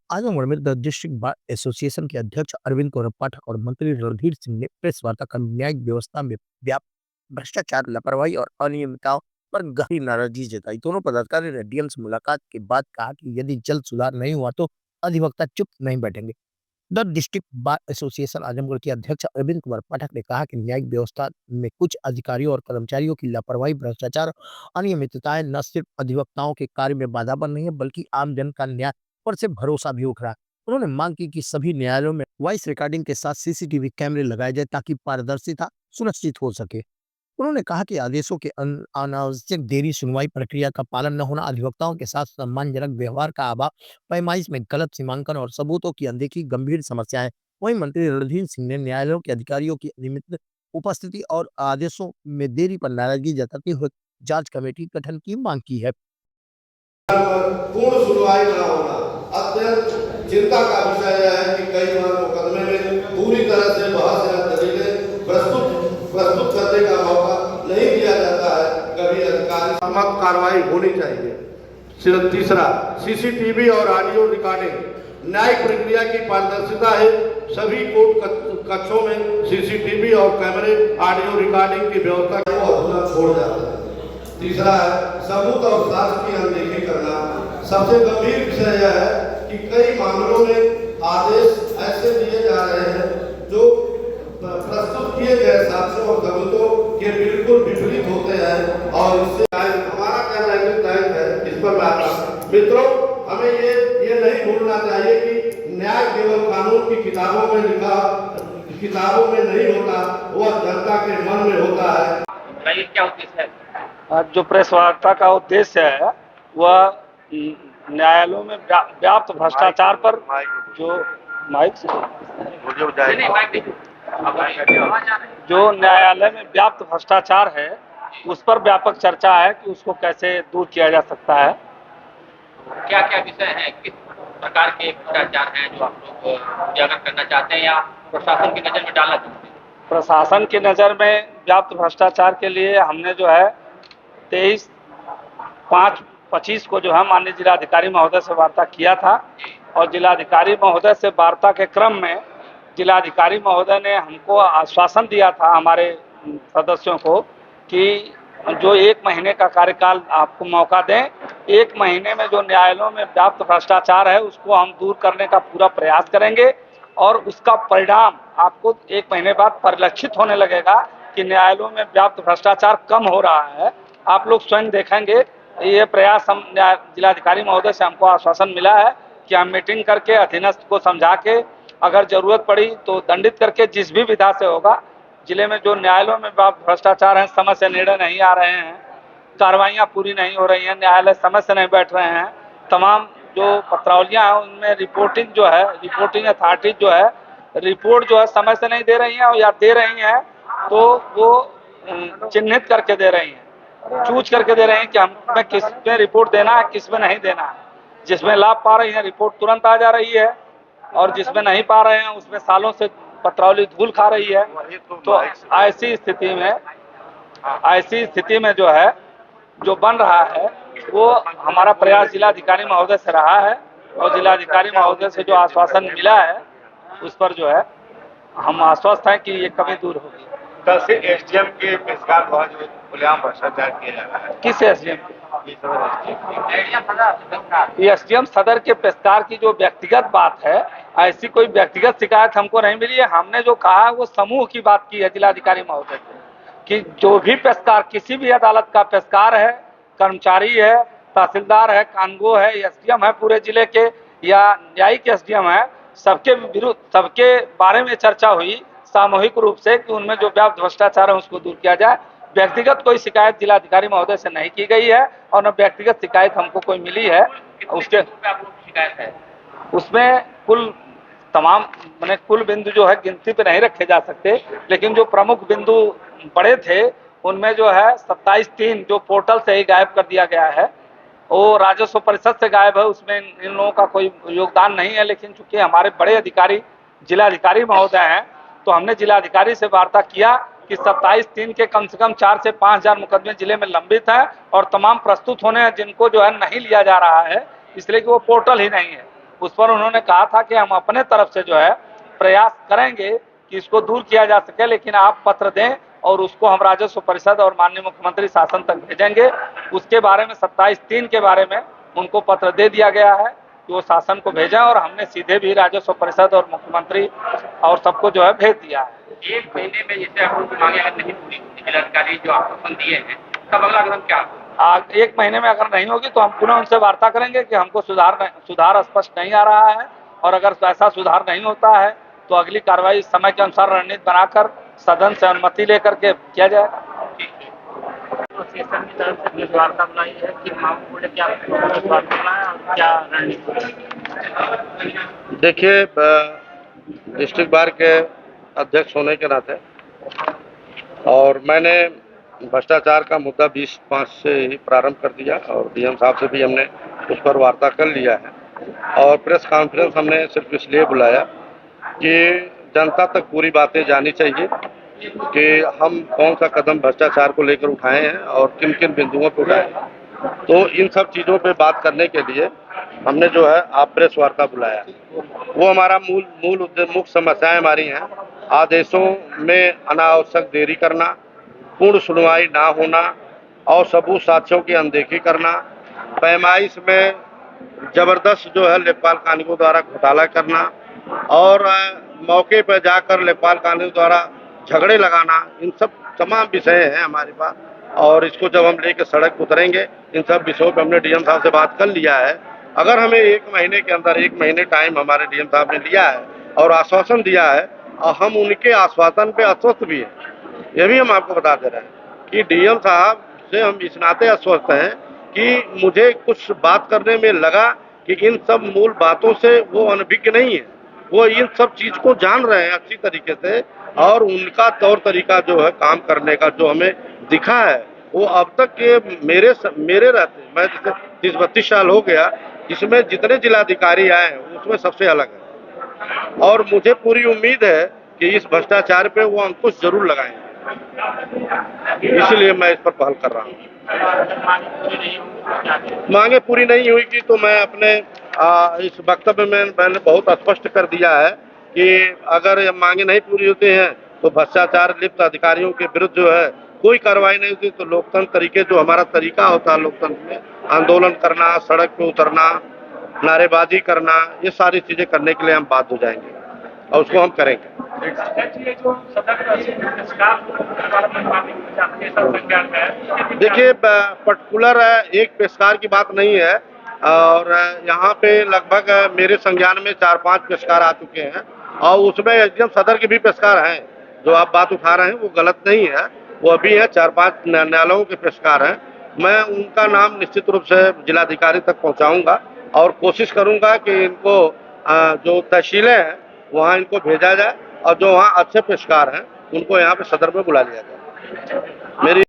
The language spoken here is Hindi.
आजमगढ़ में द डिस्ट्रिक्ट बार एसोसिएशन के अध्यक्ष अरविंद गौरव पाठक और मंत्री रणधीर सिंह ने प्रेस वार्ता कर न्यायिक व्यवस्था में व्याप्त भ्रष्टाचार, लापरवाही और अनियमितताओं पर गहरी नाराजगी जताई। दोनों पदाधिकारी ने डीएम से मुलाकात के बाद कहा कि यदि जल्द सुधार नहीं हुआ तो अधिवक्ता चुप नहीं बैठेंगे। The district bar association Azamgarh के अध्यक्ष अरविंद कुमार पाठक ने कहा कि न्यायिक व्यवस्था में कुछ अधिकारियों और कर्मचारियों की लापरवाही, भ्रष्टाचार और अनियमितताएं न सिर्फ अधिवक्ताओं के कार्य में बाधा बन रही है बल्कि आम जन का न्याय पर से भरोसा भी उठ रहा है। उन्होंने मांग की कि सभी न्यायालयों में वॉइस रिकॉर्डिंग के साथ सीसीटीवी कैमरे लगाए जाए ताकि पारदर्शिता सुनिश्चित हो सके। उन्होंने कहा कि आदेशों के अनावश्यक देरी, सुनवाई प्रक्रिया का पालन न होना, अधिवक्ताओं के साथ सम्मानजनक व्यवहार का अभाव, पैमाइश में गलत सीमांकन और सबूतों की अनदेखी गंभीर समस्याएं। वहीं मंत्री रणधीर सिंह ने न्यायालयों के अधिकारियों की अनियमित उपस्थिति और आदेशों में देरी पर नाराजगी जताते हुए जांच कमेटी गठन की मांग की है। पूर्ण सुनवाई न होना अत्यंत चिंता का विषय है कि कई बार मुकदमे में पूरी तरह से बहस या दलीलें प्रस्तुत करने का मौका नहीं दिया जाता है। कभी अधिकारित्मक कार्रवाई होनी चाहिए। तीसरा, सीसीटीवी और ऑडियो रिकॉर्डिंग न्यायिक प्रक्रिया की पारदर्शिता है। सभी कोर्ट कक्षों में सीसीटीवी और कैमरे ऑडियो रिकॉर्डिंग की व्यवस्था को अधूरा छोड़ जाता है। तीसरा है सबूत और साक्ष्य की अनदेखी करना। सबसे गंभीर विषय यह है कि कई मामलों में आदेश ऐसे दिए जा रहे हैं जो प्रस्तुत किए गए साक्ष्यों और सबूतों के बिल्कुल विपरीत होते हैं और इससे हमारा कहना है इस पर मित्रों, हमें ये नहीं भूलना चाहिए कि न्याय केवल कानून की किताबों में नहीं होता, वह जनता के मन में होता है। क्या उद्देश्य है? जो प्रेस वार्ता का उद्देश्य है वह न्यायालयों में व्याप्त भ्रष्टाचार पर जो न्यायालय में व्याप्त भ्रष्टाचार है उस पर व्यापक चर्चा है कि उसको कैसे दूर किया जा सकता है। क्या क्या विषय है, किस प्रकार के भ्रष्टाचार हैं जो आप लोग उजागर करना चाहते हैं या प्रशासन की नजर में डालना चाहते हैं? प्रशासन की नज़र में व्याप्त भ्रष्टाचार के लिए हमने जो है 23/5/25 को जो है माननीय जिलाधिकारी महोदय से वार्ता किया था और जिलाधिकारी महोदय से वार्ता के क्रम में जिलाधिकारी महोदय ने हमको आश्वासन दिया था हमारे सदस्यों को कि जो 1 महीने का कार्यकाल आपको मौका दें, 1 महीने में जो न्यायालयों में व्याप्त भ्रष्टाचार है उसको हम दूर करने का पूरा प्रयास करेंगे और उसका परिणाम आपको 1 महीने बाद परिलक्षित होने लगेगा कि न्यायालयों में व्याप्त भ्रष्टाचार कम हो रहा है। आप लोग स्वयं देखेंगे। ये प्रयास हम जिलाधिकारी महोदय से हमको आश्वासन मिला है कि हम मीटिंग करके अधीनस्थ को समझा के अगर जरूरत पड़ी तो दंडित करके जिस भी विधा से होगा, जिले में जो न्यायालयों में भ्रष्टाचार हैं, समय से निर्णय नहीं आ रहे हैं, कार्रवाइयाँ पूरी नहीं हो रही हैं, न्यायालय समय से नहीं बैठ रहे हैं, तमाम जो पत्रावलियाँ हैं उनमें रिपोर्टिंग अथॉरिटी जो है रिपोर्ट जो है समय से नहीं दे रही हैं और या दे रही हैं तो वो चिन्हित करके दे रही हैं, चूज करके दे रहे हैं कि हमें किस में रिपोर्ट देना है, किस में नहीं देना है। जिसमें लाभ पा रही है रिपोर्ट तुरंत आ जा रही है और जिसमें नहीं पा रहे हैं उसमें सालों से पत्रावली धूल खा रही है। तो ऐसी स्थिति में जो है जो बन रहा है वो हमारा प्रयास जिलाधिकारी महोदय से रहा है और जिलाधिकारी महोदय से जो आश्वासन मिला है उस पर जो है हम आश्वस्त हैं कि ये कमी दूर होगी। कल से एसडीएम के पेशकार द्वारा जो खुलेआम भ्रष्टाचार किया जा रहा है, किस एसडीएम के? एसडीएम सदर के पेशकार की जो व्यक्तिगत बात है, ऐसी कोई व्यक्तिगत शिकायत हमको नहीं मिली है। हमने जो कहा है वो समूह की बात की है जिलाधिकारी महोदय से कि जो भी पेशकार किसी भी अदालत का पेशकार है, कर्मचारी है, तहसीलदार है, कानगो है, एसडीएम है पूरे जिले के या न्यायिक एसडीएम है, सबके विरुद्ध सबके बारे में चर्चा हुई सामूहिक रूप से कि उनमें जो व्याप्त भ्रष्टाचार है उसको दूर किया जाए। व्यक्तिगत कोई शिकायत जिलाधिकारी महोदय से नहीं की गई है और न व्यक्तिगत शिकायत हमको कोई मिली है। उसके शिकायत है उसमें कुल बिंदु जो है गिनती पे नहीं रखे जा सकते, लेकिन जो प्रमुख बिंदु बड़े थे उनमें जो है 27/3 जो पोर्टल से ही गायब कर दिया गया है, वो राजस्व परिषद से गायब है, उसमें इन लोगों का कोई योगदान नहीं है। लेकिन चूंकि हमारे बड़े अधिकारी जिलाधिकारी महोदय हैं तो हमने जिलाधिकारी से वार्ता किया कि 27/3 के कम से कम 4 से 5 हजार मुकदमे जिले में लंबित हैं और तमाम प्रस्तुत होने हैं जिनको जो है नहीं लिया जा रहा है इसलिए कि वो पोर्टल ही नहीं है। उस पर उन्होंने कहा था कि हम अपने तरफ से जो है प्रयास करेंगे कि इसको दूर किया जा सके, लेकिन आप पत्र दें और उसको हम राजस्व परिषद और माननीय मुख्यमंत्री शासन तक भेजेंगे। उसके बारे में 27/3 के बारे में उनको पत्र दे दिया गया है कि वो शासन को भेजें, और हमने सीधे भी राजस्व परिषद और मुख्यमंत्री और सबको जो है भेज दिया है। 1 महीने में जैसे आप लोग की मांगे अगर नहीं पूरी होती, जिलाधिकारी जो आश्वासन दिए हैं, तब अगला कदम क्या होगा? 1 महीने में अगर नहीं होगी तो हम पुनः उनसे वार्ता करेंगे कि हमको सुधार स्पष्ट नहीं आ रहा है, और अगर ऐसा सुधार नहीं होता है तो अगली कार्रवाई समय के अनुसार रणनीति बनाकर सदन से अनुमति लेकर के किया जाएगा। एसोसिएशन की तरफ से प्रेस वार्ता बुलाई है कि मांग को लेकर आपको प्रेस वार्ता बुलाया और क्या रणनीति? देखिए, डिस्ट्रिक्ट बार के अध्यक्ष होने के नाते और मैंने भ्रष्टाचार का मुद्दा 20/5 से ही प्रारंभ कर दिया, और डीएम साहब से भी हमने उस पर वार्ता कर लिया है। और प्रेस कॉन्फ्रेंस हमने सिर्फ इसलिए बुलाया कि जनता तक पूरी बातें जानी चाहिए कि हम कौन सा कदम भ्रष्टाचार को लेकर उठाए हैं और किन किन बिंदुओं पर उठाए हैं। तो इन सब चीज़ों पे बात करने के लिए हमने जो है आप प्रेस वार्ता बुलाया। वो हमारा मूल उद्देश्य, मुख्य समस्याएं हमारी हैं: आदेशों में अनावश्यक देरी करना, पूर्ण सुनवाई ना होना और सबूत साक्ष्यों की अनदेखी करना, पैमाइश में जबरदस्त जो है लेखपाल कानूनगों द्वारा घोटाला करना, और मौके पर जाकर लेखपाल कानूनगों द्वारा झगड़े लगाना। इन सब तमाम विषय हैं हमारे पास, और इसको जब हम लेकर सड़क पर उतरेंगे, इन सब विषयों पर हमने डीएम साहब से बात कर लिया है। अगर हमें 1 महीने के अंदर, 1 महीने टाइम हमारे डीएम साहब ने लिया है और आश्वासन दिया है, और हम उनके आश्वासन पे आश्वस्त भी हैं। ये भी हम आपको बता दे रहे हैं कि डीएम साहब से हम इस नाते आश्वस्त हैं कि मुझे कुछ बात करने में लगा कि इन सब मूल बातों से वो अनभिज्ञ नहीं है, वो इन सब चीज को जान रहे हैं अच्छी तरीके से, और उनका तौर तरीका जो है काम करने का जो हमें दिखा है, वो अब तक के मेरे रहते, मैं जैसे 30-32 साल हो गया, इसमें जितने जिलाधिकारी आए हैं उसमें सबसे अलग है। और मुझे पूरी उम्मीद है कि इस भ्रष्टाचार पे वो अंकुश जरूर लगाएंगे, इसलिए मैं इस पर पहल कर रहा हूँ। मांगे पूरी नहीं हुई कि तो मैं अपने इस वक्तव्य में मैंने बहुत स्पष्ट कर दिया है कि अगर ये मांगे नहीं पूरी होती हैं तो भ्रष्टाचार लिप्त अधिकारियों के विरुद्ध जो है कोई कार्रवाई नहीं होती, तो लोकतंत्र तरीके, जो हमारा तरीका होता है लोकतंत्र में, आंदोलन करना, सड़क पे उतरना, नारेबाजी करना, ये सारी चीजें करने के लिए हम बाध्य हो जाएंगे, और उसको हम करेंगे। देखिए, पर्टिकुलर एक पेशकार की बात नहीं है, और यहाँ पे लगभग मेरे संज्ञान में 4-5 पेशकार आ चुके हैं, और उसमें एसडीएम सदर के भी पेशकार हैं। जो आप बात उठा रहे हैं वो गलत नहीं है, वो अभी है 4-5 न्यायालयों के पेशकार हैं। मैं उनका नाम निश्चित रूप से जिलाधिकारी तक पहुँचाऊँगा, और कोशिश करूँगा कि इनको जो तहसीलें हैं वहाँ इनको भेजा जाए, और जो वहाँ अच्छे पेशकार हैं उनको यहाँ पे सदर में बुला लिया जाए। मेरी